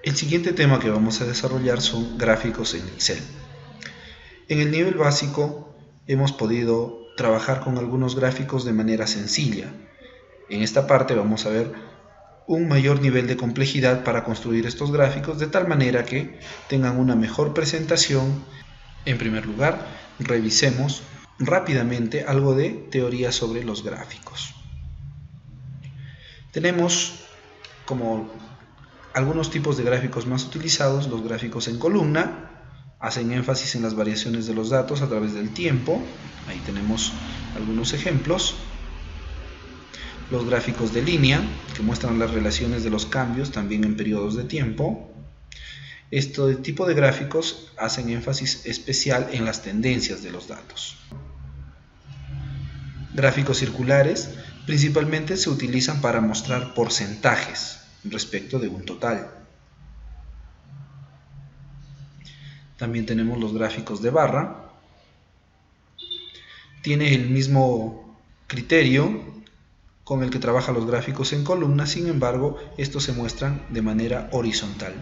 El siguiente tema que vamos a desarrollar son gráficos en Excel. En el nivel básico hemos podido trabajar con algunos gráficos de manera sencilla. En esta parte vamos a ver un mayor nivel de complejidad para construir estos gráficos de tal manera que tengan una mejor presentación. En primer lugar, revisemos rápidamente algo de teoría sobre los gráficos. Tenemos como algunos tipos de gráficos más utilizados: los gráficos en columna, hacen énfasis en las variaciones de los datos a través del tiempo. Ahí tenemos algunos ejemplos. Los gráficos de línea, que muestran las relaciones de los cambios también en periodos de tiempo. Este tipo de gráficos hacen énfasis especial en las tendencias de los datos. Gráficos circulares principalmente se utilizan para mostrar porcentajes respecto de un total. También tenemos los gráficos de barra. Tiene el mismo criterio con el que trabaja los gráficos en columna, sin embargo, estos se muestran de manera horizontal.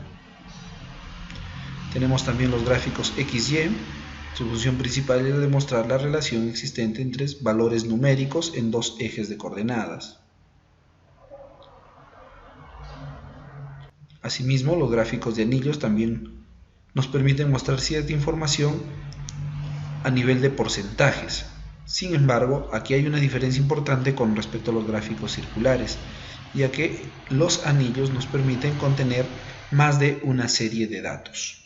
Tenemos también los gráficos XY. Su función principal es demostrar la relación existente entre valores numéricos en dos ejes de coordenadas. Asimismo, los gráficos de anillos también nos permiten mostrar cierta información a nivel de porcentajes. Sin embargo, aquí hay una diferencia importante con respecto a los gráficos circulares, ya que los anillos nos permiten contener más de una serie de datos.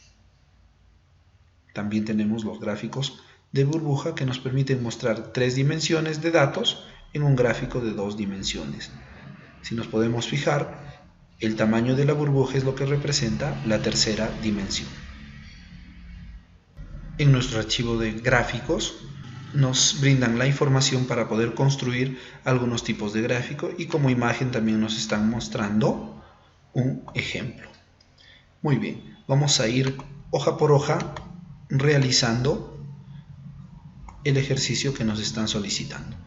También tenemos los gráficos de burbuja, que nos permiten mostrar 3 dimensiones de datos en un gráfico de 2 dimensiones. Si nos podemos fijar, el tamaño de la burbuja es lo que representa la tercera dimensión. En nuestro archivo de gráficos nos brindan la información para poder construir algunos tipos de gráfico, y como imagen también nos están mostrando un ejemplo. Muy bien, vamos a ir hoja por hoja realizando el ejercicio que nos están solicitando.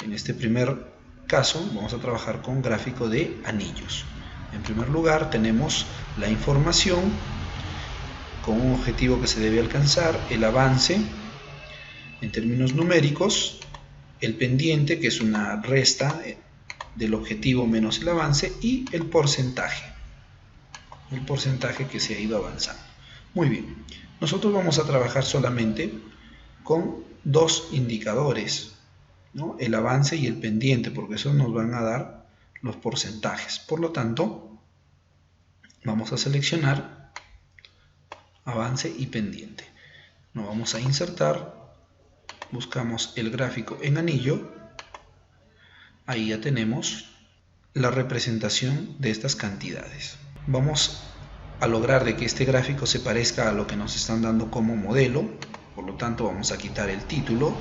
En este primer caso vamos a trabajar con gráfico de anillos. En primer lugar tenemos la información con un objetivo que se debe alcanzar, el avance en términos numéricos, el pendiente, que es una resta del objetivo menos el avance, y el porcentaje que se ha ido avanzando. Muy bien, nosotros vamos a trabajar solamente con dos indicadores, ¿no? El avance y el pendiente, porque esos nos van a dar los porcentajes. Por lo tanto, vamos a seleccionar avance y pendiente. Nos vamos a insertar, buscamos el gráfico en anillo. Ahí ya tenemos la representación de estas cantidades. Vamos a lograr de que este gráfico se parezca a lo que nos están dando como modelo. Por lo tanto, vamos a quitar el título.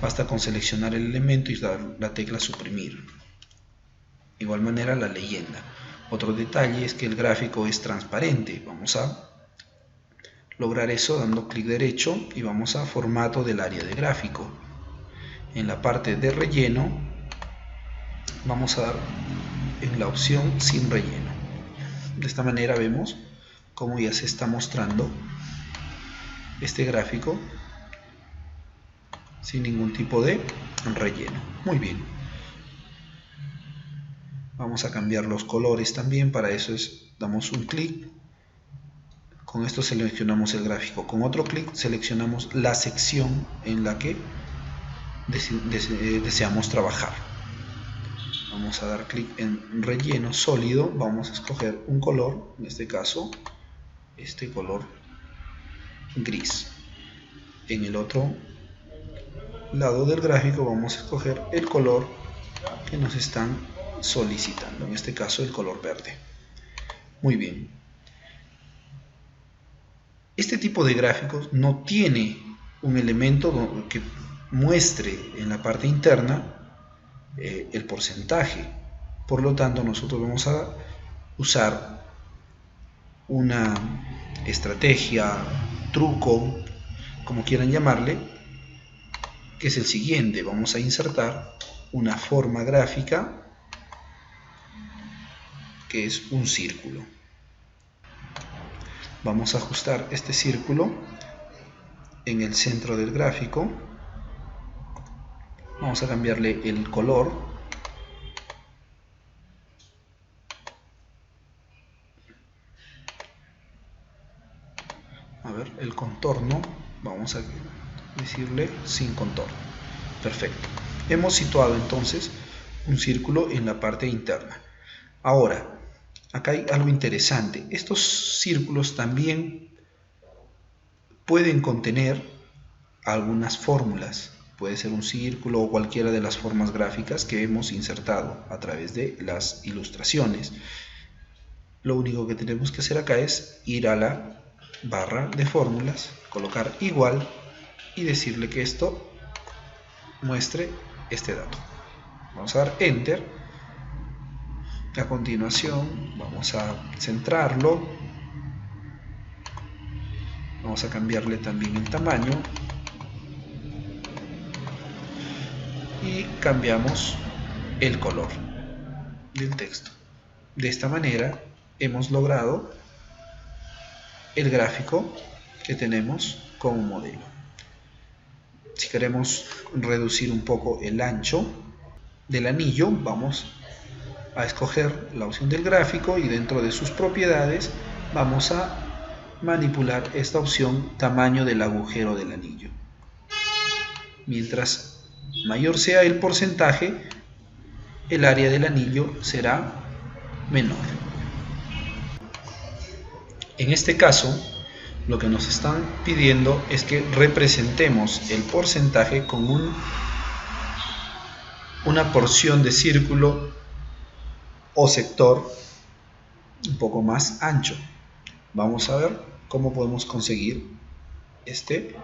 Basta con seleccionar el elemento y dar la tecla suprimir. De igual manera, la leyenda. Otro detalle es que el gráfico es transparente. Vamos a lograr eso dando clic derecho y vamos a formato del área de gráfico. En la parte de relleno vamos a dar en la opción sin relleno. De esta manera vemos cómo ya se está mostrando este gráfico sin ningún tipo de relleno. Muy bien. Vamos a cambiar los colores también. Para eso damos un clic. Con esto seleccionamos el gráfico. Con otro clic seleccionamos la sección en la que deseamos trabajar. Vamos a dar clic en relleno sólido. Vamos a escoger un color, en este caso este color gris. En el otro lado del gráfico vamos a escoger el color que nos están solicitando, en este caso el color verde. Muy bien. Este tipo de gráficos no tiene un elemento que muestre en la parte interna el porcentaje. Por lo tanto, nosotros vamos a usar una estrategia, truco, como quieran llamarle, que es el siguiente. Vamos a insertar una forma gráfica que es un círculo. Vamos a ajustar este círculo en el centro del gráfico. Vamos a cambiarle el color. A ver, el contorno, vamos a decirle sin contorno. Perfecto. Hemos situado entonces un círculo en la parte interna. Ahora, acá hay algo interesante. Estos círculos también pueden contener algunas fórmulas. Puede ser un círculo o cualquiera de las formas gráficas que hemos insertado a través de las ilustraciones. Lo único que tenemos que hacer acá es ir a la barra de fórmulas, colocar igual y decirle que esto muestre este dato. Vamos a dar Enter. A continuación vamos a centrarlo. Vamos a cambiarle también el tamaño. Y cambiamos el color del texto. De esta manera hemos logrado el gráfico que tenemos como modelo. Si queremos reducir un poco el ancho del anillo, vamos a escoger la opción del gráfico y dentro de sus propiedades vamos a manipular esta opción tamaño del agujero del anillo. Mientras mayor sea el porcentaje, el área del anillo será menor. En este caso, lo que nos están pidiendo es que representemos el porcentaje con una porción de círculo o sector un poco más ancho. Vamos a ver cómo podemos conseguir este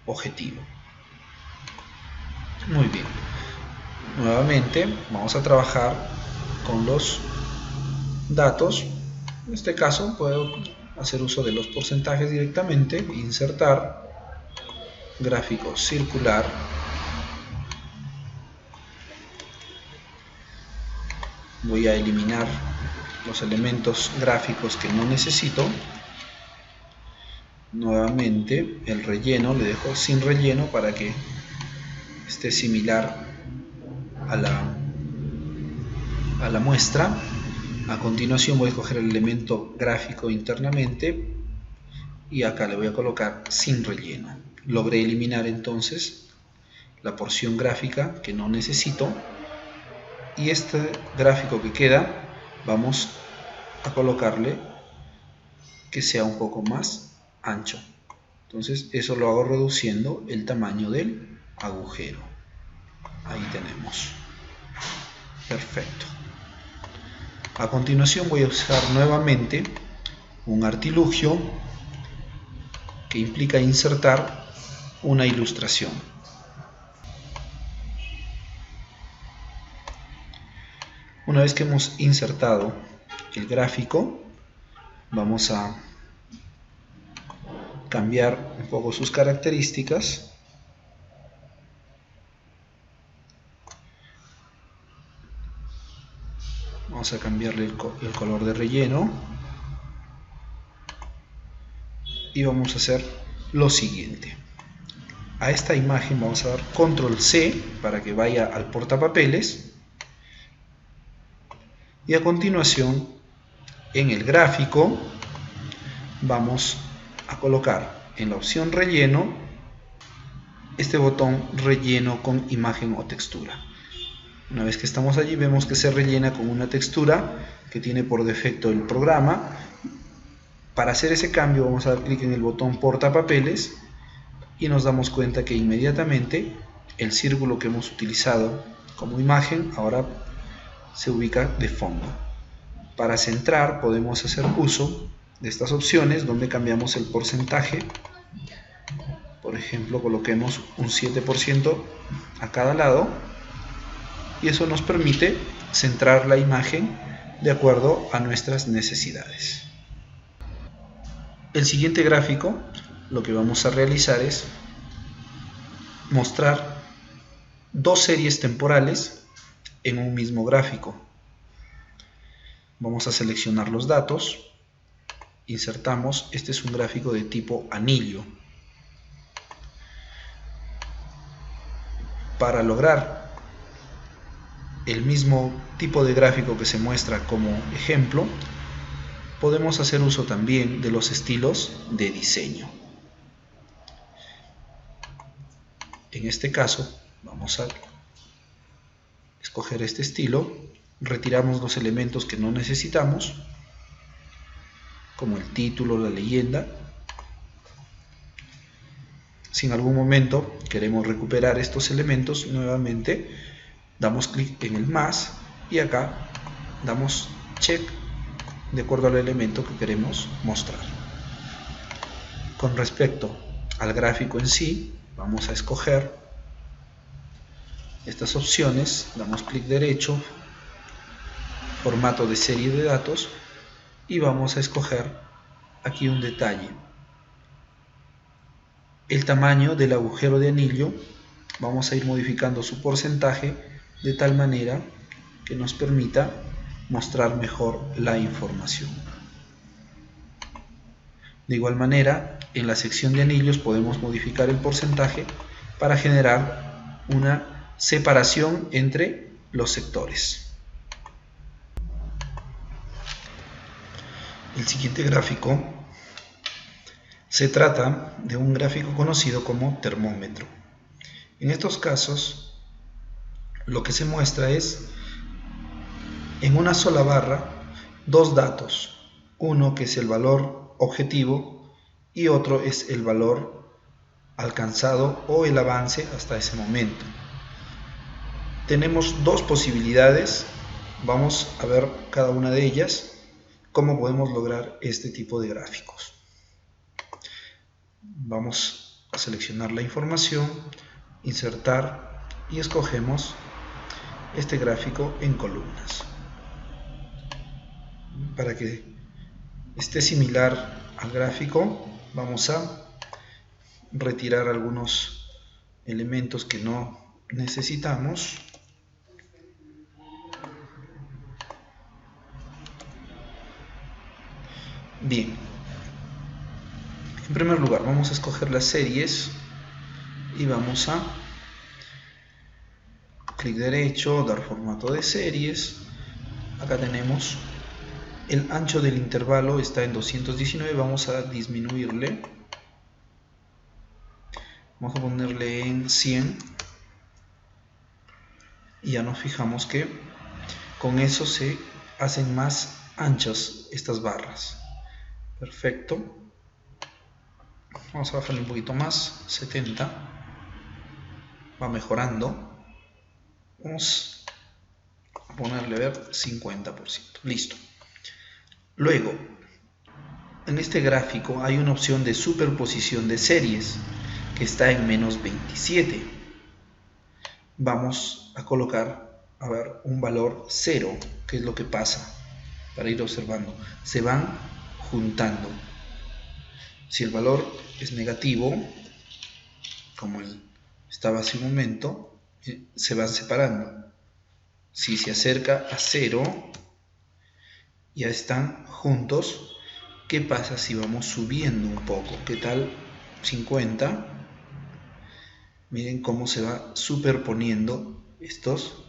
objetivo. Muy bien. Nuevamente vamos a trabajar con los datos. En este caso puedo hacer uso de los porcentajes directamente, insertar gráfico circular, voy a eliminar los elementos gráficos que no necesito. Nuevamente el relleno le dejo sin relleno para que esté similar a la muestra. A continuación voy a escoger el elemento gráfico internamente y acá le voy a colocar sin relleno. Logré eliminar entonces la porción gráfica que no necesito y este gráfico que queda vamos a colocarle que sea un poco más ancho. Entonces eso lo hago reduciendo el tamaño del agujero. Ahí tenemos. Perfecto. A continuación voy a usar nuevamente un artilugio que implica insertar una ilustración. Una vez que hemos insertado el gráfico, vamos a cambiar un poco sus características. Vamos a cambiarle el color de relleno y vamos a hacer lo siguiente. A esta imagen vamos a dar control C para que vaya al portapapeles y a continuación en el gráfico vamos a colocar en la opción relleno este botón relleno con imagen o textura. Una vez que estamos allí vemos que se rellena con una textura que tiene por defecto el programa. Para hacer ese cambio vamos a dar clic en el botón portapapeles y nos damos cuenta que inmediatamente el círculo que hemos utilizado como imagen ahora se ubica de fondo. Para centrar podemos hacer uso de estas opciones donde cambiamos el porcentaje. Por ejemplo, coloquemos un 7% a cada lado y eso nos permite centrar la imagen de acuerdo a nuestras necesidades. El siguiente gráfico lo que vamos a realizar es mostrar dos series temporales en un mismo gráfico. Vamos a seleccionar los datos insertamos. Este es un gráfico de tipo anillo. Para lograr el mismo tipo de gráfico que se muestra como ejemplo, podemos hacer uso también de los estilos de diseño. En este caso vamos a escoger este estilo, retiramos los elementos que no necesitamos, como el título, la leyenda. Si en algún momento queremos recuperar estos elementos, nuevamente damos clic en el más y acá damos check de acuerdo al elemento que queremos mostrar. Con respecto al gráfico en sí, vamos a escoger estas opciones, damos clic derecho, formato de serie de datos, y vamos a escoger aquí un detalle: el tamaño del agujero de anillo. Vamos a ir modificando su porcentaje de tal manera que nos permita mostrar mejor la información. De igual manera, en la sección de anillos podemos modificar el porcentaje para generar una separación entre los sectores. El siguiente gráfico se trata de un gráfico conocido como termómetro. En estos casos, lo que se muestra es en una sola barra dos datos, uno que es el valor objetivo y otro es el valor alcanzado o el avance hasta ese momento. Tenemos dos posibilidades, vamos a ver cada una de ellas, cómo podemos lograr este tipo de gráficos. Vamos a seleccionar la información, insertar y escogemos este gráfico en columnas. Para que esté similar al gráfico, vamos a retirar algunos elementos que no necesitamos. Bien, en primer lugar vamos a escoger las series y vamos a clic derecho, dar formato de series. Acá tenemos el ancho del intervalo, está en 219, vamos a disminuirle, vamos a ponerle en 100 y ya nos fijamos que con eso se hacen más anchas estas barras. Perfecto. Vamos a bajarle un poquito más, 70, va mejorando. Vamos a ponerle a ver 50%, listo. Luego, en este gráfico hay una opción de superposición de series que está en menos 27. Vamos a colocar, a ver, un valor 0. ¿Qué es lo que pasa? Para ir observando, se van juntando. Si el valor es negativo, como estaba hace un momento, se van separando. Si se acerca a 0, ya están juntos. ¿Qué pasa si vamos subiendo un poco? ¿Qué tal 50? Miren cómo se va superponiendo estos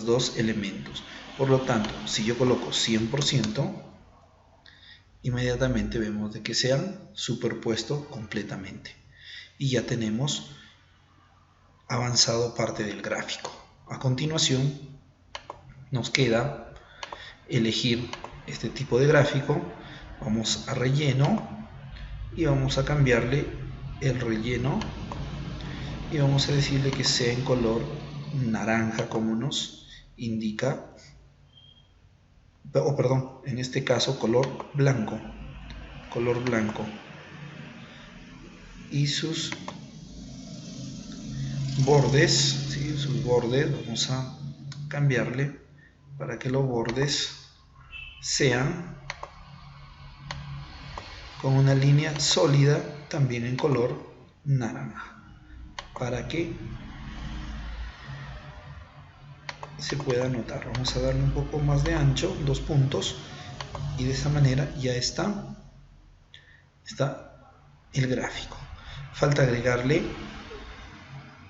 dos elementos. Por lo tanto, si yo coloco 100%, inmediatamente vemos de que se han superpuesto completamente. Y ya tenemos avanzado parte del gráfico. A continuación, nos queda elegir este tipo de gráfico. Vamos a relleno y vamos a cambiarle el relleno y vamos a decirle que sea en color naranja, como nos indica, o perdón, en este caso color blanco, y sus bordes, ¿sí? Sus bordes vamos a cambiarle para que los bordes sean con una línea sólida, también en color naranja, para que se pueda notar. Vamos a darle un poco más de ancho, 2 puntos, y de esa manera ya está está el gráfico. Falta agregarle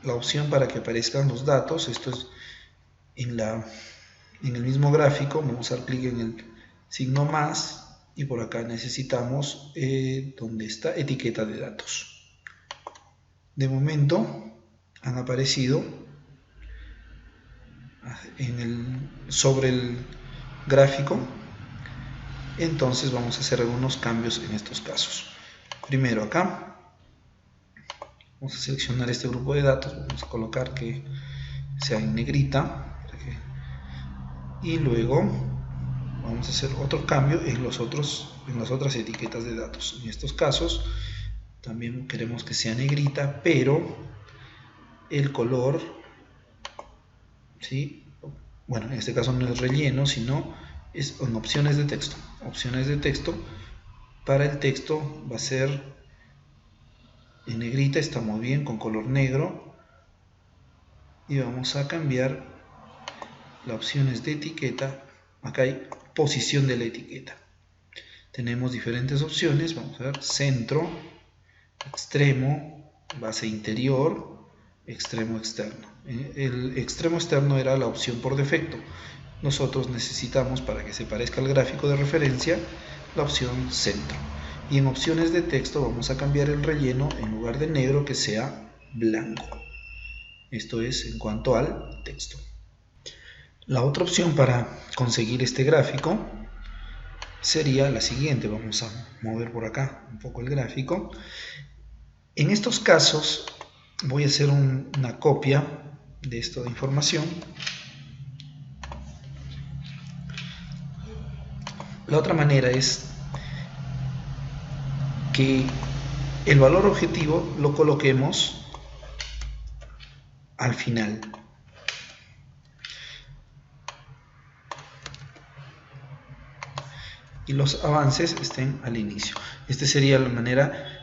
la opción para que aparezcan los datos. Esto es en el mismo gráfico. Vamos a dar clic en el signo más y por acá necesitamos donde está etiqueta de datos. De momento han aparecido sobre el gráfico. Entonces vamos a hacer algunos cambios en estos casos. Primero acá vamos a seleccionar este grupo de datos, vamos a colocar que sea en negrita y luego vamos a hacer otro cambio en las otras etiquetas de datos. En estos casos también queremos que sea negrita, pero el color, ¿sí? Bueno, en este caso no es relleno, sino es en opciones de texto. Opciones de texto, para el texto va a ser en negrita, está muy bien, con color negro. Y vamos a cambiar las opciones de etiqueta. Acá hay posición de la etiqueta. Tenemos diferentes opciones, vamos a ver, centro, extremo, base interior, extremo externo. El extremo externo era la opción por defecto. Nosotros necesitamos, para que se parezca al gráfico de referencia, la opción centro. Y en opciones de texto vamos a cambiar el relleno, en lugar de negro, que sea blanco. Esto es en cuanto al texto. La otra opción para conseguir este gráfico sería la siguiente. Vamos a mover por acá un poco el gráfico. En estos casos voy a hacer una copia de esta información. La otra manera es que el valor objetivo lo coloquemos al final. Y los avances estén al inicio. Esta sería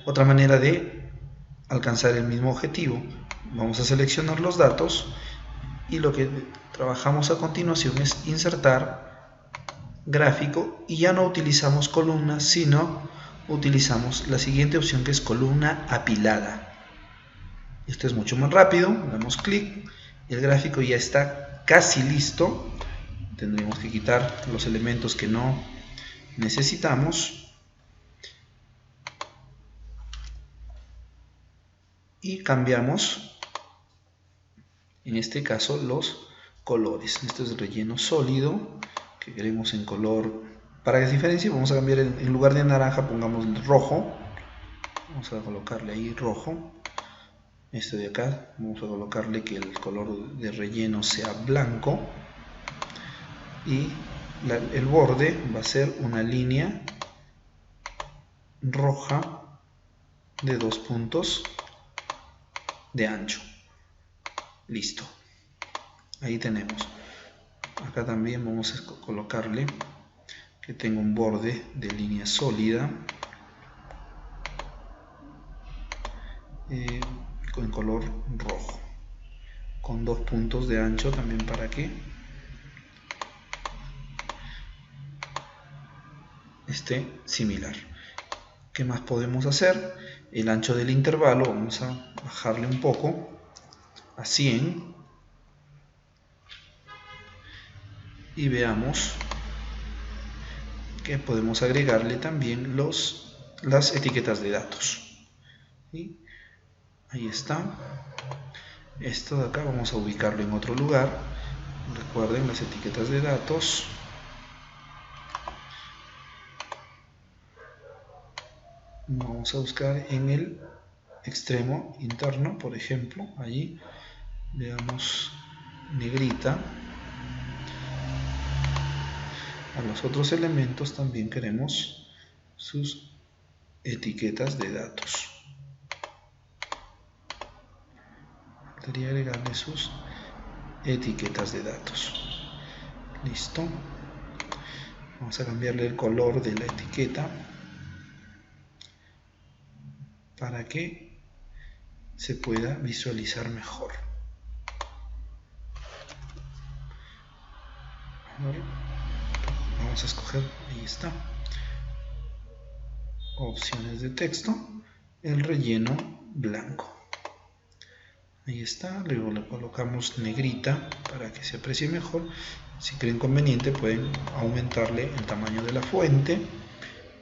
otra manera de alcanzar el mismo objetivo. Vamos a seleccionar los datos y lo que trabajamos a continuación es insertar gráfico, y ya no utilizamos columnas, sino utilizamos la siguiente opción, que es columna apilada. Esto es mucho más rápido. Damos clic y el gráfico ya está casi listo. Tendremos que quitar los elementos que no necesitamos y cambiamos en este caso los colores. Esto es relleno sólido que queremos en color, para que se diferencie vamos a cambiar, en lugar de naranja pongamos rojo. Vamos a colocarle ahí rojo. Este de acá vamos a colocarle que el color de relleno sea blanco y el borde va a ser una línea roja de 2 puntos de ancho. Listo. Ahí tenemos. Acá también vamos a colocarle que tenga un borde de línea sólida en color rojo, con 2 puntos de ancho también, para que esté similar. ¿Qué más podemos hacer? El ancho del intervalo vamos a bajarle un poco a 100 y veamos que podemos agregarle también las etiquetas de datos. ¿Sí? Ahí está. Esto de acá vamos a ubicarlo en otro lugar. Recuerden las etiquetas de datos. Vamos a buscar en el extremo interno, por ejemplo, allí veamos negrita. A los otros elementos también queremos sus etiquetas de datos. Faltaría agregarle sus etiquetas de datos. Listo. Vamos a cambiarle el color de la etiqueta para que se pueda visualizar mejor. Ahora vamos a escoger, ahí está, opciones de texto, el relleno blanco. Ahí está, luego le colocamos negrita para que se aprecie mejor. Si creen conveniente pueden aumentarle el tamaño de la fuente.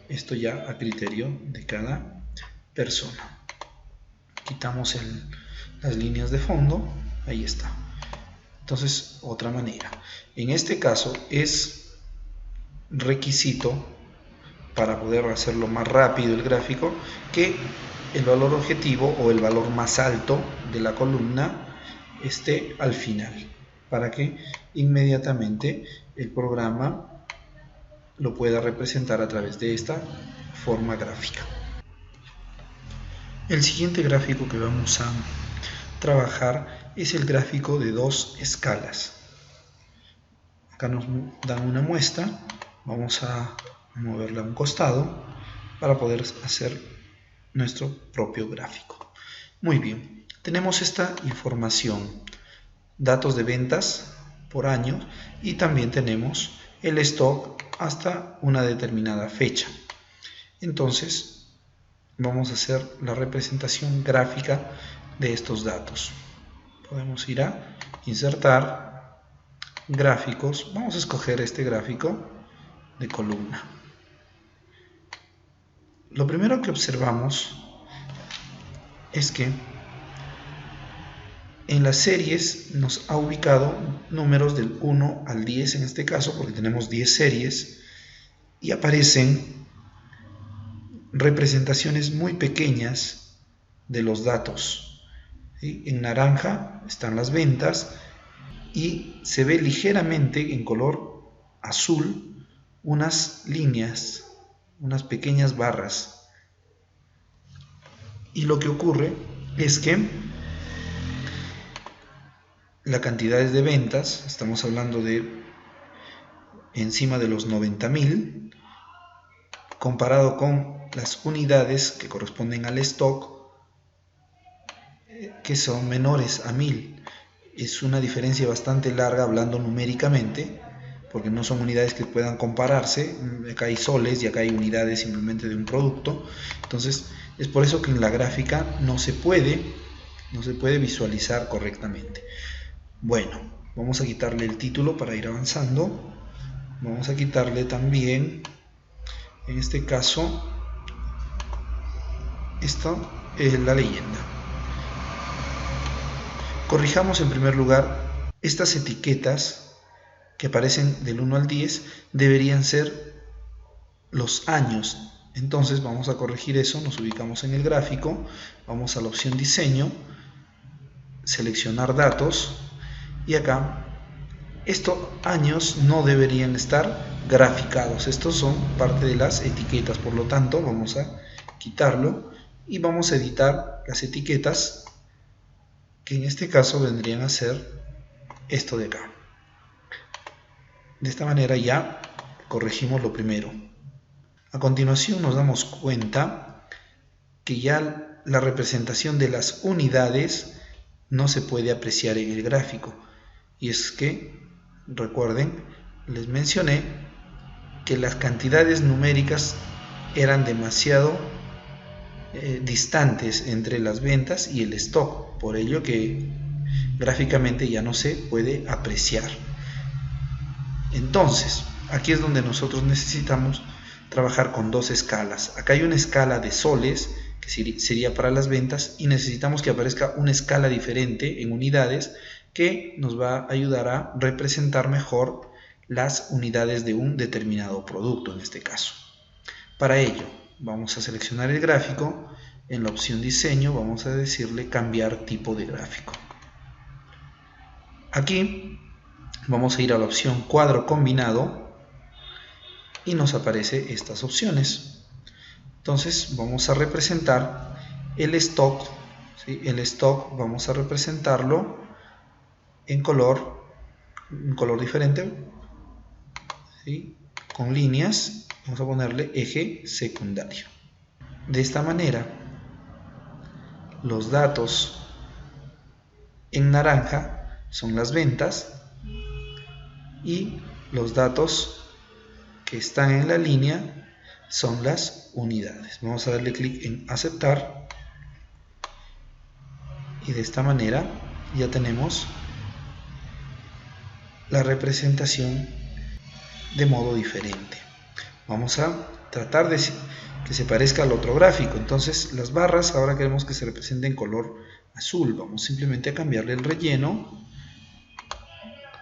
Esto ya a criterio de cada persona. Quitamos las líneas de fondo, ahí está. Entonces, otra manera. En este caso es requisito para poder hacerlo más rápido el gráfico que el valor objetivo o el valor más alto de la columna esté al final, para que inmediatamente el programa lo pueda representar a través de esta forma gráfica. El siguiente gráfico que vamos a trabajar es el gráfico de dos escalas. Acá nos dan una muestra, vamos a moverla a un costado para poder hacer nuestro propio gráfico. Muy bien, tenemos esta información, datos de ventas por año, y también tenemos el stock hasta una determinada fecha. Entonces vamos a hacer la representación gráfica de estos datos. Podemos ir a insertar gráficos, vamos a escoger este gráfico de columna. Lo primero que observamos es que en las series nos ha ubicado números del 1 al 10 en este caso, porque tenemos 10 series, y aparecen representaciones muy pequeñas de los datos. ¿Sí? En naranja están las ventas y se ve ligeramente en color azul unas líneas, unas pequeñas barras. Y lo que ocurre es que la cantidad de ventas, estamos hablando de encima de los 90.000, comparado con las unidades que corresponden al stock, que son menores a 1000. Es una diferencia bastante larga hablando numéricamente, porque no son unidades que puedan compararse. Acá hay soles y acá hay unidades simplemente de un producto. Entonces es por eso que en la gráfica no se puede visualizar correctamente. Bueno, vamos a quitarle el título para ir avanzando. Vamos a quitarle también, en este caso, esto es la leyenda. Corrijamos en primer lugar estas etiquetas que aparecen del 1 al 10, deberían ser los años. Entonces vamos a corregir eso, nos ubicamos en el gráfico, vamos a la opción diseño, seleccionar datos, y acá estos años no deberían estar graficados, estos son parte de las etiquetas, por lo tanto vamos a quitarlo y vamos a editar las etiquetas, que en este caso vendrían a ser esto de acá. De esta manera ya corregimos lo primero. A continuación nos damos cuenta que ya la representación de las unidades no se puede apreciar en el gráfico. Y es que, recuerden, les mencioné que las cantidades numéricas eran demasiado distantes entre las ventas y el stock, por ello que gráficamente ya no se puede apreciar. Entonces, aquí es donde nosotros necesitamos trabajar con dos escalas. Acá hay una escala de soles, que sería para las ventas, y necesitamos que aparezca una escala diferente en unidades, que nos va a ayudar a representar mejor las unidades de un determinado producto en este caso. Para ello, vamos a seleccionar el gráfico, en la opción diseño vamos a decirle cambiar tipo de gráfico. Aquí vamos a ir a la opción cuadro combinado y nos aparecen estas opciones. Entonces vamos a representar el stock, ¿sí? El stock vamos a representarlo en color, un color diferente, ¿sí? Con líneas, vamos a ponerle eje secundario. De esta manera, los datos en naranja son las ventas y los datos que están en la línea son las unidades. Vamos a darle clic en aceptar y de esta manera ya tenemos la representación de modo diferente. Vamos a tratar de que se parezca al otro gráfico. Entonces las barras ahora queremos que se representen en color azul. Vamos simplemente a cambiarle el relleno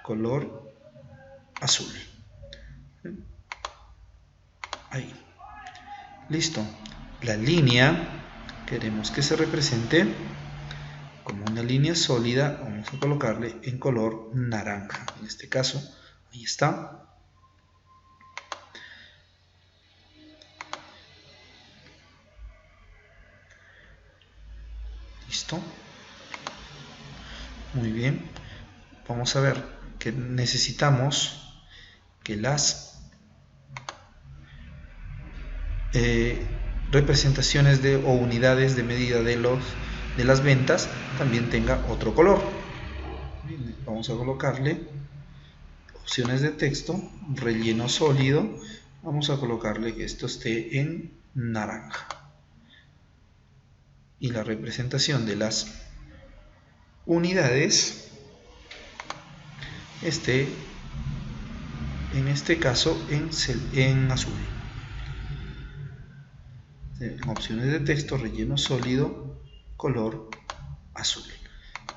color azul. Ahí. Listo. La línea queremos que se represente como una línea sólida. Vamos a colocarle en color naranja. En este caso, ahí está. Listo. Muy bien. Vamos a ver que necesitamos que las representaciones o unidades de medida de las ventas también tenga otro color. Bien, vamos a colocarle opciones de texto, relleno sólido. Vamos a colocarle que esto esté en naranja. Y la representación de las unidades esté, en este caso, en azul. En opciones de texto, relleno sólido, color azul.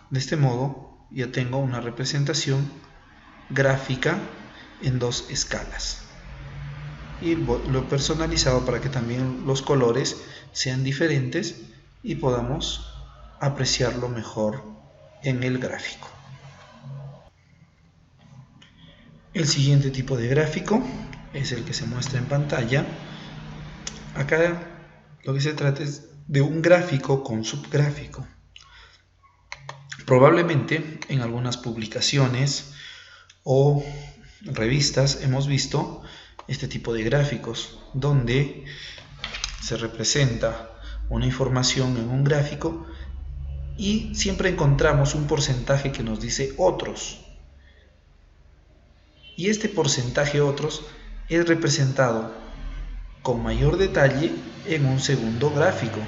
De este modo ya tengo una representación gráfica en dos escalas. Y lo he personalizado para que también los colores sean diferentes y podamos apreciarlo mejor en el gráfico. El siguiente tipo de gráfico es el que se muestra en pantalla. Acá lo que se trata es de un gráfico con subgráfico. Probablemente en algunas publicaciones o revistas hemos visto este tipo de gráficos donde se representa una información en un gráfico y siempre encontramos un porcentaje que nos dice otros. Y este porcentaje otros es representado con mayor detalle en un segundo gráfico.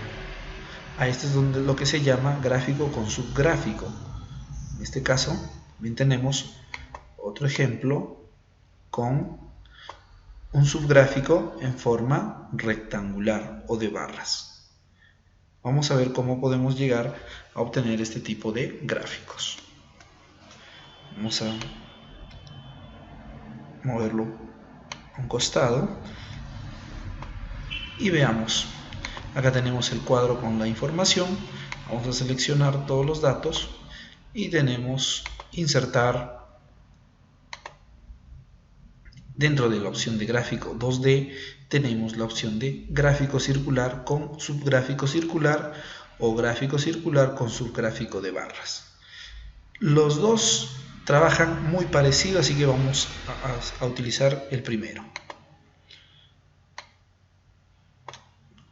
A este es donde lo que se llama gráfico con subgráfico. En este caso, también tenemos otro ejemplo con un subgráfico en forma rectangular o de barras. Vamos a ver cómo podemos llegar a obtener este tipo de gráficos. Vamos a moverlo a un costado y veamos. Acá tenemos el cuadro con la información. Vamos a seleccionar todos los datos y tenemos insertar. Dentro de la opción de gráfico 2D tenemos la opción de gráfico circular con subgráfico circular o gráfico circular con subgráfico de barras. Los dos trabajan muy parecido, así que vamos a utilizar el primero.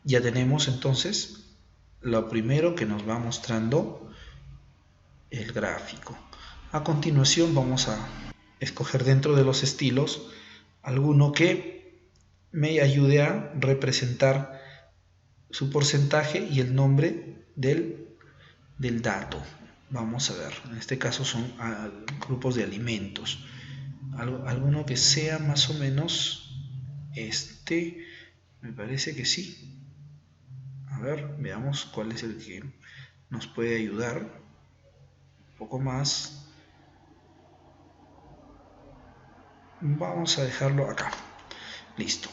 Ya tenemos entonces lo primero que nos va mostrando el gráfico. A continuación vamos a escoger dentro de los estilos alguno que me ayude a representar su porcentaje y el nombre del dato. Vamos a ver, en este caso son grupos de alimentos. Alguno que sea más o menos este, me parece que sí. A ver, veamos cuál es el que nos puede ayudar un poco más. Vamos a dejarlo acá. Listo,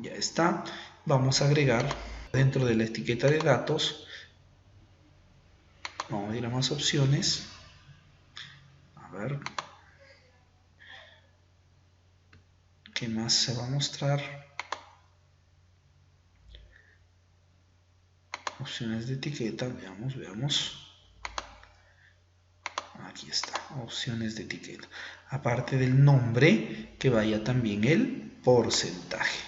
ya está. Vamos a agregar dentro de la etiqueta de datos. Vamos a ir a más opciones. A ver qué más se va a mostrar. Opciones de etiqueta, veamos. Aquí está, opciones de etiqueta. Aparte del nombre, que vaya también el porcentaje.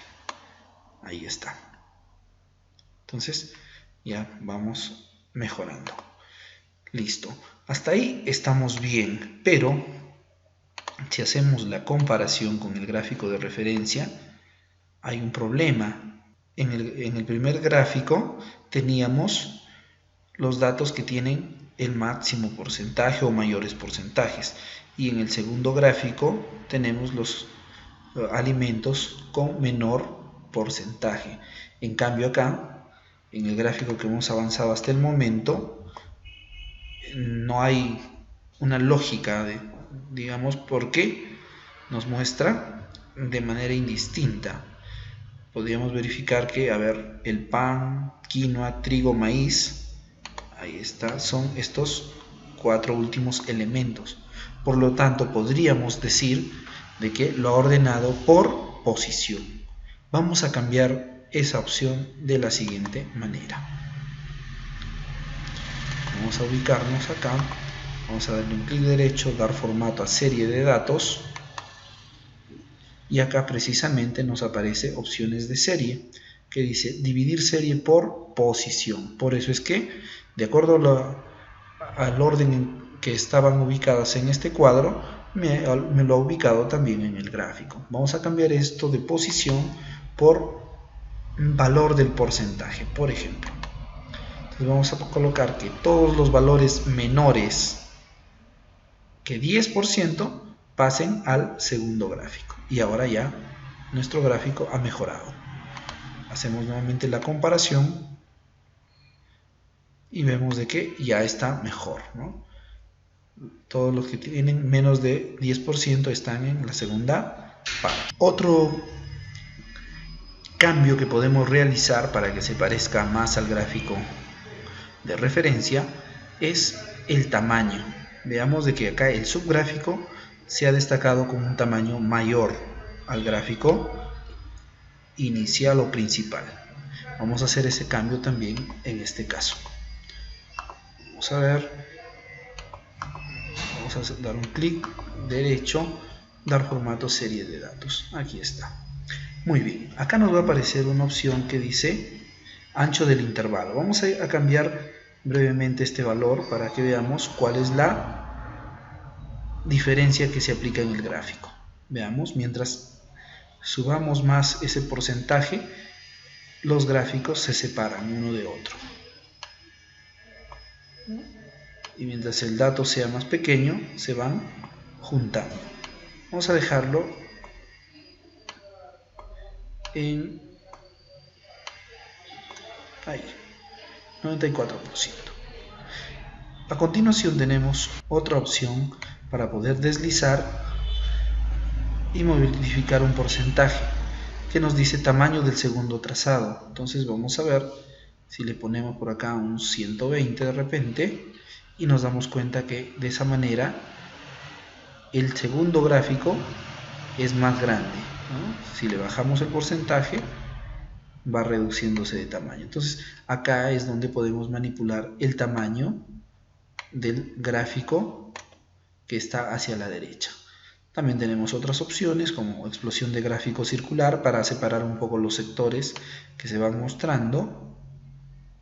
Ahí está. Entonces, ya vamos mejorando. Listo. Hasta ahí estamos bien, pero si hacemos la comparación con el gráfico de referencia, hay un problema. en el primer gráfico teníamos los datos que tienen el máximo porcentaje o mayores porcentajes, y en el segundo gráfico tenemos los alimentos con menor porcentaje. En cambio acá, en el gráfico que hemos avanzado hasta el momento, no hay una lógica digamos, porque nos muestra de manera indistinta. Podríamos verificar que, a ver, el pan, quinoa, trigo, maíz, ahí está, son estos 4 últimos elementos. Por lo tanto, podríamos decir de que lo ha ordenado por posición. Vamos a cambiar esa opción de la siguiente manera. Vamos a ubicarnos acá, vamos a darle un clic derecho, dar formato a serie de datos, y acá precisamente nos aparece opciones de serie, que dice dividir serie por posición. Por eso es que, de acuerdo al orden en que estaban ubicadas en este cuadro, me lo ha ubicado también en el gráfico. Vamos a cambiar esto de posición por valor del porcentaje, por ejemplo. Entonces vamos a colocar que todos los valores menores que 10% pasen al segundo gráfico. Y ahora ya nuestro gráfico ha mejorado. Hacemos nuevamente la comparación y vemos de que ya está mejor, ¿no? Todos los que tienen menos de 10% están en la segunda parte. Otro cambio que podemos realizar para que se parezca más al gráfico de referencia es el tamaño. Veamos de que acá el subgráfico se ha destacado con un tamaño mayor al gráfico inicial o principal. Vamos a hacer ese cambio también en este caso. Vamos a ver, vamos a dar un clic derecho, dar formato serie de datos. Aquí está. Muy bien, acá nos va a aparecer una opción que dice ancho del intervalo. Vamos a cambiar brevemente este valor para que veamos cuál es la diferencia que se aplica en el gráfico. Veamos, mientras subamos más ese porcentaje, los gráficos se separan uno de otro. Y mientras el dato sea más pequeño, se van juntando. Vamos a dejarlo en ahí, 94%. A continuación tenemos otra opción para poder deslizar y modificar un porcentaje que nos dice tamaño del segundo trazado. Entonces vamos a ver si le ponemos por acá un 120 de repente, y nos damos cuenta que de esa manera el segundo gráfico es más grande, ¿no? Si le bajamos el porcentaje, va reduciéndose de tamaño. Entonces acá es donde podemos manipular el tamaño del gráfico que está hacia la derecha. También tenemos otras opciones como explosión de gráfico circular para separar un poco los sectores que se van mostrando.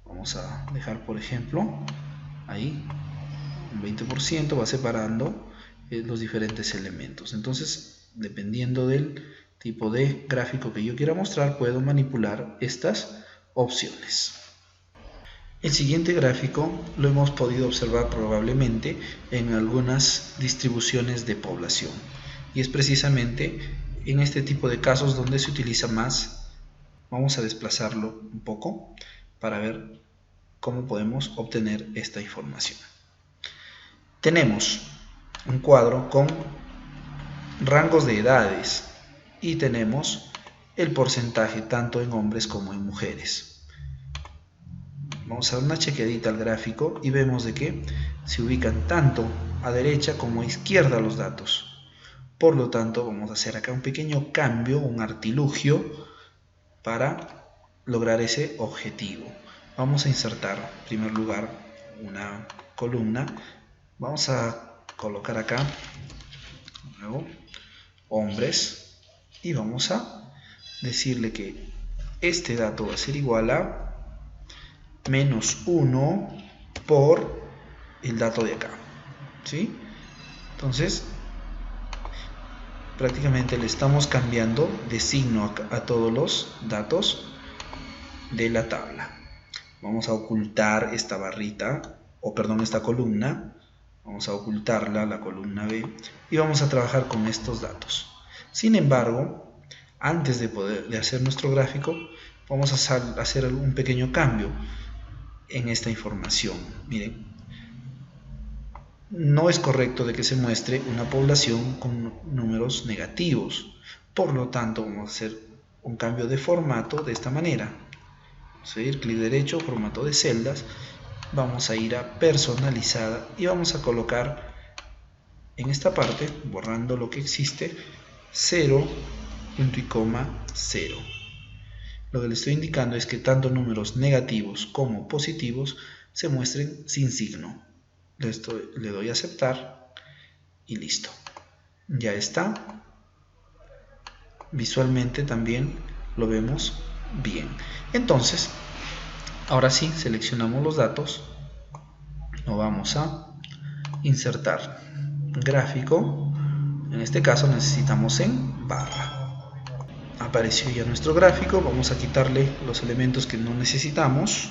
Vamos a dejar, por ejemplo, ahí un 20%, va separando los diferentes elementos. Entonces, dependiendo del tipo de gráfico que yo quiera mostrar, puedo manipular estas opciones. El siguiente gráfico lo hemos podido observar probablemente en algunas distribuciones de población, y es precisamente en este tipo de casos donde se utiliza más. Vamos a desplazarlo un poco para ver cómo podemos obtener esta información. Tenemos un cuadro con rangos de edades y tenemos el porcentaje tanto en hombres como en mujeres. Vamos a dar una chequeadita al gráfico y vemos de que se ubican tanto a derecha como a izquierda los datos. Por lo tanto, vamos a hacer acá un pequeño cambio, un artilugio para lograr ese objetivo. Vamos a insertar en primer lugar una columna. Vamos a colocar acá luego hombres y vamos a decirle que este dato va a ser igual a menos 1 por el dato de acá, ¿sí? Entonces prácticamente le estamos cambiando de signo a todos los datos de la tabla. Vamos a ocultar esta barrita, o perdón, esta columna. Vamos a ocultarla, la columna B, y vamos a trabajar con estos datos. Sin embargo, antes de hacer nuestro gráfico, vamos a hacer un pequeño cambio en esta información. Miren, no es correcto de que se muestre una población con números negativos. Por lo tanto, vamos a hacer un cambio de formato de esta manera. Vamos a ir clic derecho, formato de celdas. Vamos a ir a personalizada y vamos a colocar en esta parte, borrando lo que existe, 0, punto y coma, 0. Lo que le estoy indicando es que tanto números negativos como positivos se muestren sin signo. Le doy a aceptar y listo. Ya está. Visualmente también lo vemos bien. Entonces, ahora sí, seleccionamos los datos. Nos vamos a insertar gráfico. En este caso necesitamos en barra. Apareció ya nuestro gráfico. Vamos a quitarle los elementos que no necesitamos,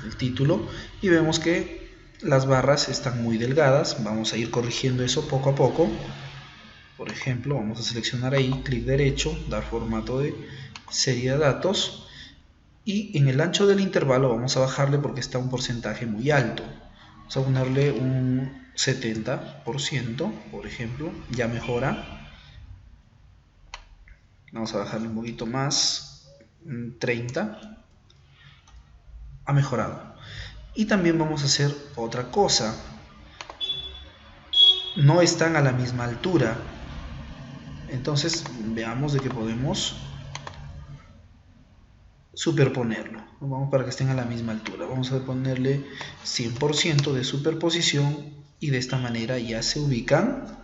el título, y vemos que las barras están muy delgadas. Vamos a ir corrigiendo eso poco a poco. Por ejemplo, vamos a seleccionar ahí, clic derecho, dar formato de serie de datos, y en el ancho del intervalo vamos a bajarle porque está un porcentaje muy alto. Vamos a ponerle un 70%, por ejemplo, ya mejora. Vamos a bajarle un poquito más, 30%, ha mejorado. Y también vamos a hacer otra cosa, no están a la misma altura, entonces veamos de que podemos superponerlo. Vamos para que estén a la misma altura, vamos a ponerle 100% de superposición y de esta manera ya se ubican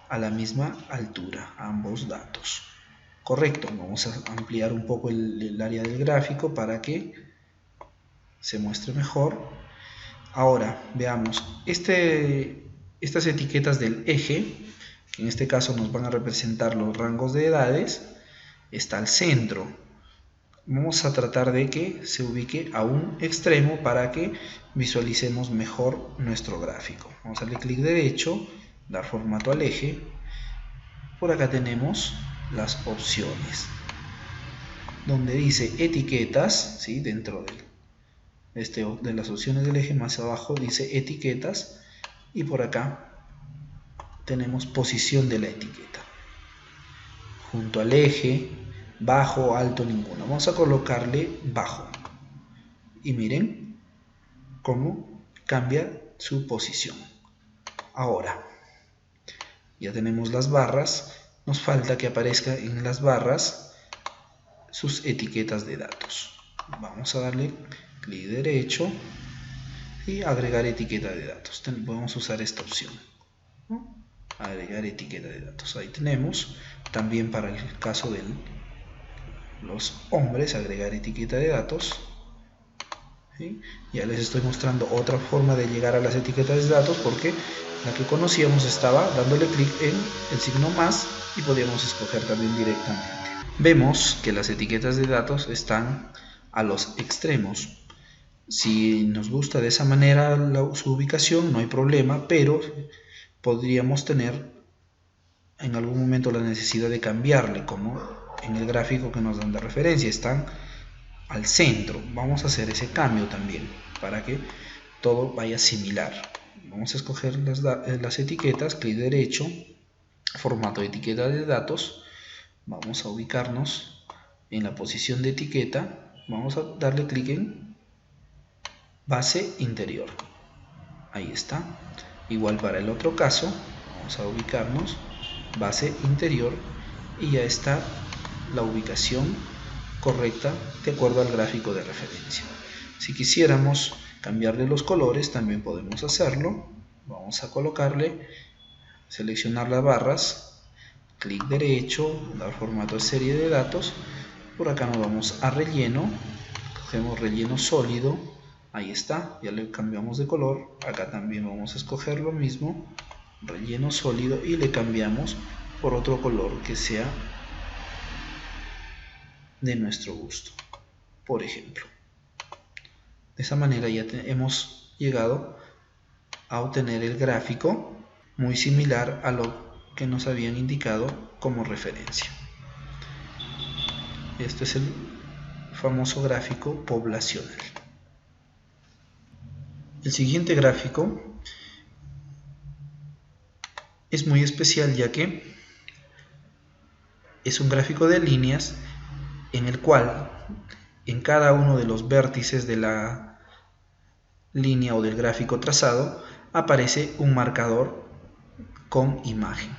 a la misma altura ambos datos. Correcto, vamos a ampliar un poco el área del gráfico para que se muestre mejor. Ahora veamos estas etiquetas del eje, que en este caso nos van a representar los rangos de edades, está al centro. Vamos a tratar de que se ubique a un extremo para que visualicemos mejor nuestro gráfico. Vamos a darle clic derecho, dar formato al eje. Por acá tenemos las opciones, donde dice etiquetas, ¿sí? Dentro de las opciones del eje, más abajo dice etiquetas, y por acá tenemos posición de la etiqueta. Junto al eje, bajo, alto, ninguno. Vamos a colocarle bajo. Y miren cómo cambia su posición. Ahora, ya tenemos las barras. Nos falta que aparezca en las barras sus etiquetas de datos. Vamos a darle clic derecho y agregar etiqueta de datos. Podemos usar esta opción, ¿no? Agregar etiqueta de datos. Ahí tenemos. También para el caso de los hombres, agregar etiqueta de datos. ¿Sí? Ya les estoy mostrando otra forma de llegar a las etiquetas de datos, porque la que conocíamos estaba dándole clic en el signo más y podíamos escoger también directamente. Vemos que las etiquetas de datos están a los extremos. Si nos gusta de esa manera su ubicación, no hay problema, pero podríamos tener en algún momento la necesidad de cambiarle, como en el gráfico que nos dan de referencia, están al centro. Vamos a hacer ese cambio también para que todo vaya similar. Vamos a escoger las etiquetas, clic derecho, formato de etiqueta de datos. Vamos a ubicarnos en la posición de etiqueta. Vamos a darle clic en base interior. Ahí está. Igual para el otro caso, vamos a ubicarnos base interior y ya está la ubicación correcta de acuerdo al gráfico de referencia. Si quisiéramos cambiarle los colores, también podemos hacerlo. Vamos a colocarle, seleccionar las barras, clic derecho, dar formato de serie de datos. Por acá nos vamos a relleno, cogemos relleno sólido. Ahí está, ya le cambiamos de color. Acá también vamos a escoger lo mismo, relleno sólido, y le cambiamos por otro color que sea de nuestro gusto. por ejemplo. De esa manera ya hemos llegado a obtener el gráfico muy similar a lo que nos habían indicado como referencia. Este es el famoso gráfico poblacional. El siguiente gráfico es muy especial, ya que es un gráfico de líneas en el cual en cada uno de los vértices de la línea o del gráfico trazado aparece un marcador con imagen.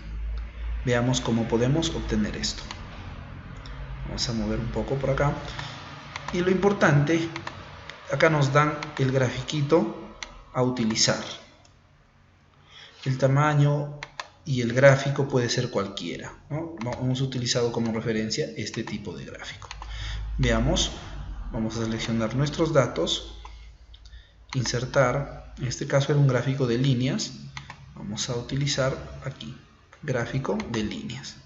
Veamos cómo podemos obtener esto. Vamos a mover un poco por acá. Y lo importante, acá nos dan el grafiquito a utilizar. El tamaño y el gráfico puede ser cualquiera, ¿no? Hemos utilizado como referencia este tipo de gráfico. Veamos, vamos a seleccionar nuestros datos, insertar, en este caso era un gráfico de líneas, vamos a utilizar aquí, gráfico de líneas.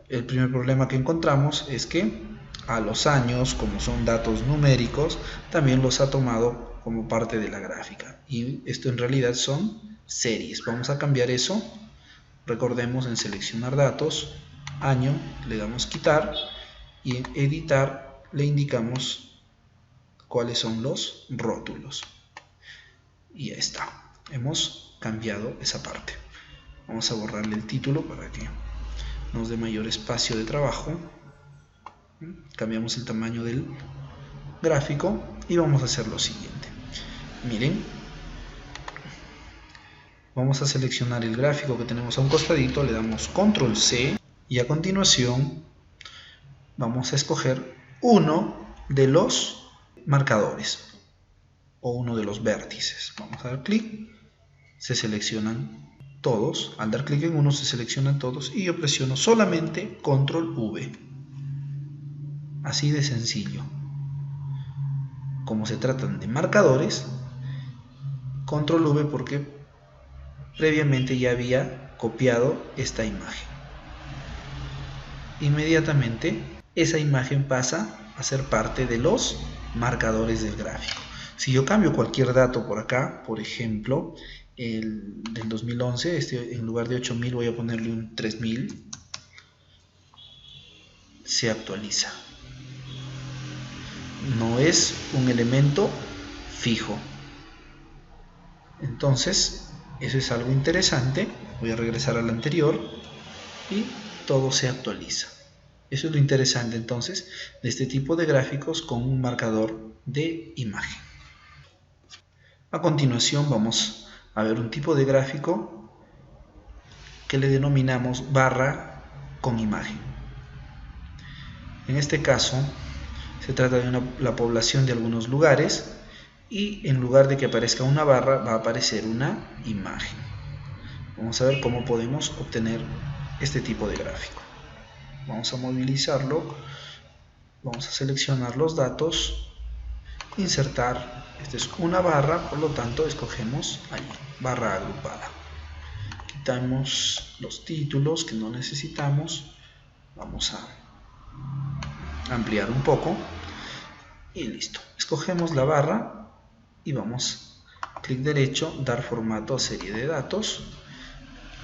El primer problema que encontramos es que a los años, como son datos numéricos, también los ha tomado como parte de la gráfica, y esto en realidad son series. Vamos a cambiar eso. Recordemos, en seleccionar datos, año, le damos quitar y en editar le indicamos cuáles son los rótulos. Y ya está, hemos cambiado esa parte. Vamos a borrarle el título para que nos dé mayor espacio de trabajo. Cambiamos el tamaño del gráfico y vamos a hacer lo siguiente. Miren, vamos a seleccionar el gráfico que tenemos a un costadito, le damos control C y a continuación vamos a escoger uno de los marcadores o uno de los vértices. Vamos a dar clic, se seleccionan todos. Al dar clic en uno se seleccionan todos y yo presiono solamente control V. Así de sencillo. Como se tratan de marcadores, control V porque previamente ya había copiado esta imagen. Inmediatamente esa imagen pasa a ser parte de los marcadores del gráfico. Si yo cambio cualquier dato por acá, por ejemplo, el del 2011, en lugar de 8000 voy a ponerle un 3000, se actualiza. No es un elemento fijo. Entonces, eso es algo interesante. Voy a regresar al anterior y todo se actualiza. Eso es lo interesante entonces de este tipo de gráficos con un marcador de imagen. A continuación vamos a ver un tipo de gráfico que le denominamos barra con imagen. En este caso se trata de la población de algunos lugares y en lugar de que aparezca una barra va a aparecer una imagen. Vamos a ver cómo podemos obtener este tipo de gráfico. Vamos a movilizarlo, vamos a seleccionar los datos, insertar. Esta es una barra, por lo tanto escogemos ahí, barra agrupada. Quitamos los títulos que no necesitamos, vamos a ampliar un poco y listo. Escogemos la barra y vamos, clic derecho, dar formato a serie de datos.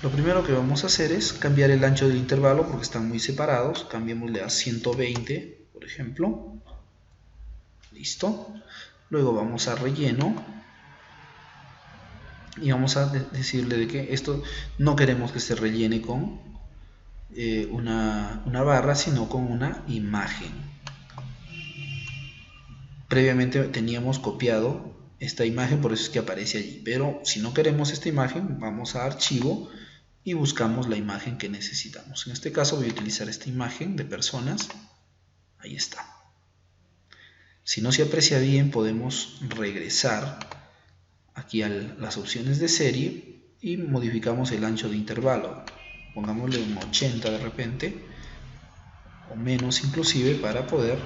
Lo primero que vamos a hacer es cambiar el ancho del intervalo porque están muy separados. Cambiémosle a 120, por ejemplo. Listo. Luego vamos a relleno y vamos a decirle de que esto no queremos que se rellene con una barra, sino con una imagen. Previamente teníamos copiado esta imagen, por eso es que aparece allí, pero si no queremos esta imagen, vamos a archivo y buscamos la imagen que necesitamos. En este caso voy a utilizar esta imagen de personas. Ahí está. Si no se aprecia bien, podemos regresar aquí a las opciones de serie y modificamos el ancho de intervalo. Pongámosle un 80 de repente, o menos inclusive, para poder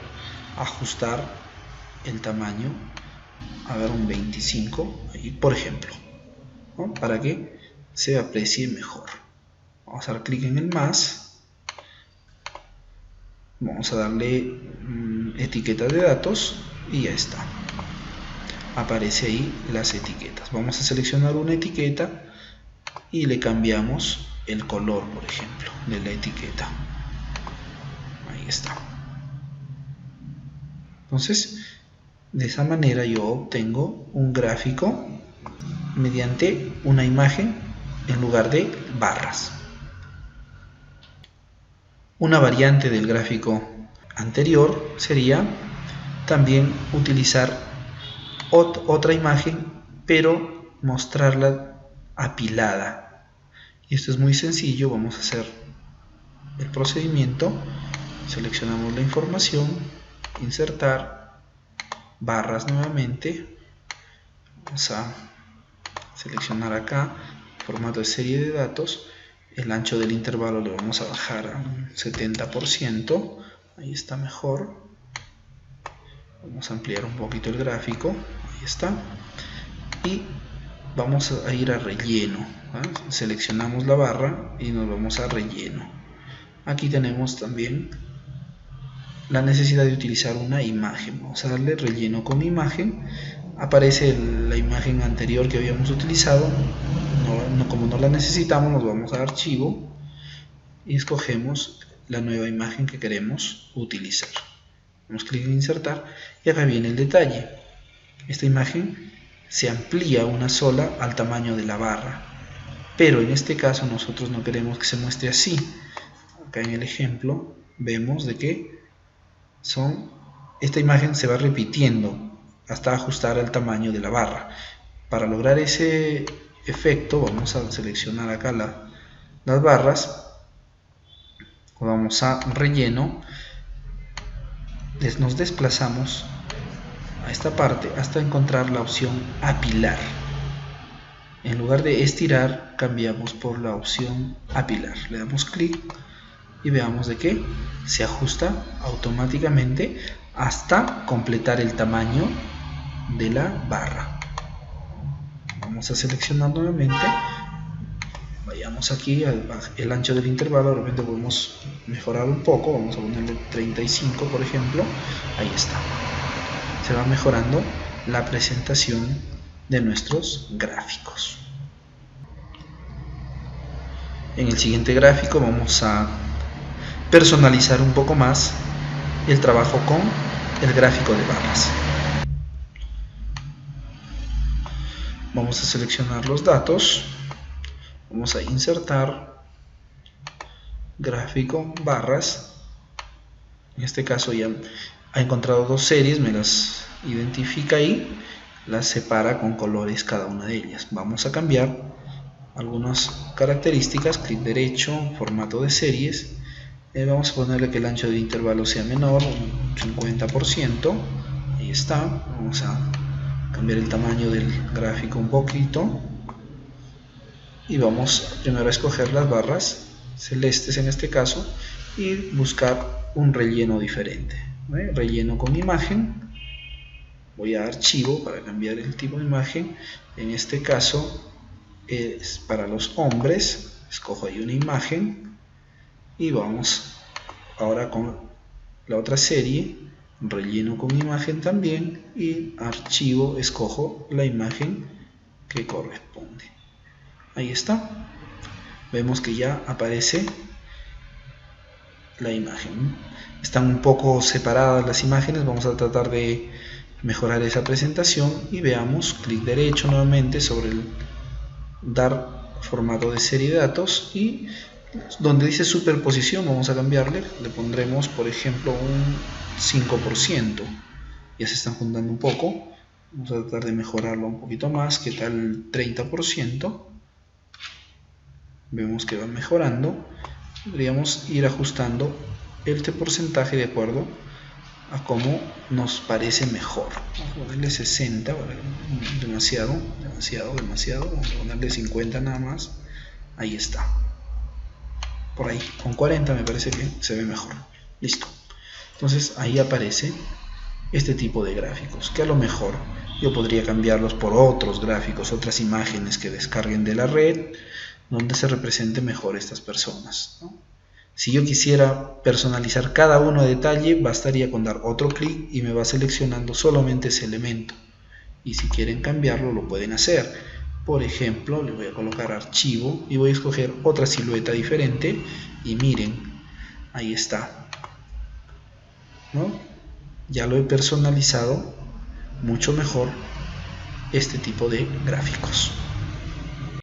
ajustar el tamaño. A ver, un 25, ahí, por ejemplo, ¿no? Para que se aprecie mejor. Vamos a dar clic en el más Vamos a darle etiqueta de datos y ya está. Aparece ahí las etiquetas. Vamos a seleccionar una etiqueta y le cambiamos el color, por ejemplo, de la etiqueta. Ahí está. Entonces, de esa manera yo obtengo un gráfico mediante una imagen en lugar de barras. Una variante del gráfico anterior sería también utilizar otra imagen, pero mostrarla apilada. Y esto es muy sencillo. Vamos a hacer el procedimiento. Seleccionamos la información, insertar, barras nuevamente. Vamos a seleccionar acá formato de serie de datos. El ancho del intervalo le vamos a bajar a un 70%. Ahí está mejor. Vamos a ampliar un poquito el gráfico. Ahí está. Y vamos a ir a relleno. Seleccionamos la barra y nos vamos a relleno. Aquí tenemos también la necesidad de utilizar una imagen. Vamos a darle relleno con imagen. Aparece la imagen anterior que habíamos utilizado. Como no la necesitamos, nos vamos a archivo y escogemos la nueva imagen que queremos utilizar. Damos clic en insertar y acá viene el detalle. Esta imagen se amplía una sola al tamaño de la barra, pero en este caso nosotros no queremos que se muestre así. Acá en el ejemplo vemos de que esta imagen se va repitiendo hasta ajustar al tamaño de la barra. Para lograr ese efecto vamos a seleccionar acá las barras, vamos a relleno, nos desplazamos a esta parte hasta encontrar la opción apilar. En lugar de estirar, cambiamos por la opción apilar. Le damos clic y veamos de que se ajusta automáticamente hasta completar el tamaño de la barra. Vamos a seleccionar nuevamente, vayamos aquí el ancho del intervalo, de repente podemos mejorar un poco, vamos a ponerle 35 por ejemplo. Ahí está, se va mejorando la presentación de nuestros gráficos. En el siguiente gráfico vamos a personalizar un poco más el trabajo con el gráfico de barras. Vamos a seleccionar los datos, vamos a insertar gráfico barras. En este caso ya ha encontrado dos series, me las identifica ahí, las separa con colores cada una de ellas. Vamos a cambiar algunas características, clic derecho, formato de series. Vamos a ponerle que el ancho de intervalo sea menor, un 50%. Ahí está. Vamos a cambiar el tamaño del gráfico un poquito y vamos primero a escoger las barras celestes en este caso y buscar un relleno diferente. Relleno con imagen, voy a archivo para cambiar el tipo de imagen. En este caso es para los hombres, escojo ahí una imagen y vamos ahora con la otra serie, relleno con imagen también y archivo, escojo la imagen que corresponde. Ahí está, vemos que ya aparece la imagen. Están un poco separadas las imágenes, vamos a tratar de mejorar esa presentación y veamos, clic derecho nuevamente sobre el dar formato de serie de datos y donde dice superposición vamos a cambiarle, le pondremos por ejemplo un 5%, ya se están juntando un poco, vamos a tratar de mejorarlo un poquito más, que tal 30%, vemos que va mejorando, podríamos ir ajustando este porcentaje de acuerdo a cómo nos parece mejor. Vamos a ponerle 60, demasiado, vamos a ponerle 50 nada más, ahí está. Por ahí, con 40 me parece que se ve mejor. Listo. Entonces ahí aparece este tipo de gráficos, que a lo mejor yo podría cambiarlos por otros gráficos, otras imágenes que descarguen de la red, donde se represente mejor estas personas, ¿no? Si yo quisiera personalizar cada uno a detalle, bastaría con dar otro clic y me va seleccionando solamente ese elemento. Y si quieren cambiarlo, lo pueden hacer. Por ejemplo, le voy a colocar archivo y voy a escoger otra silueta diferente. Y miren, ahí está, ¿no? Ya lo he personalizado mucho mejor este tipo de gráficos.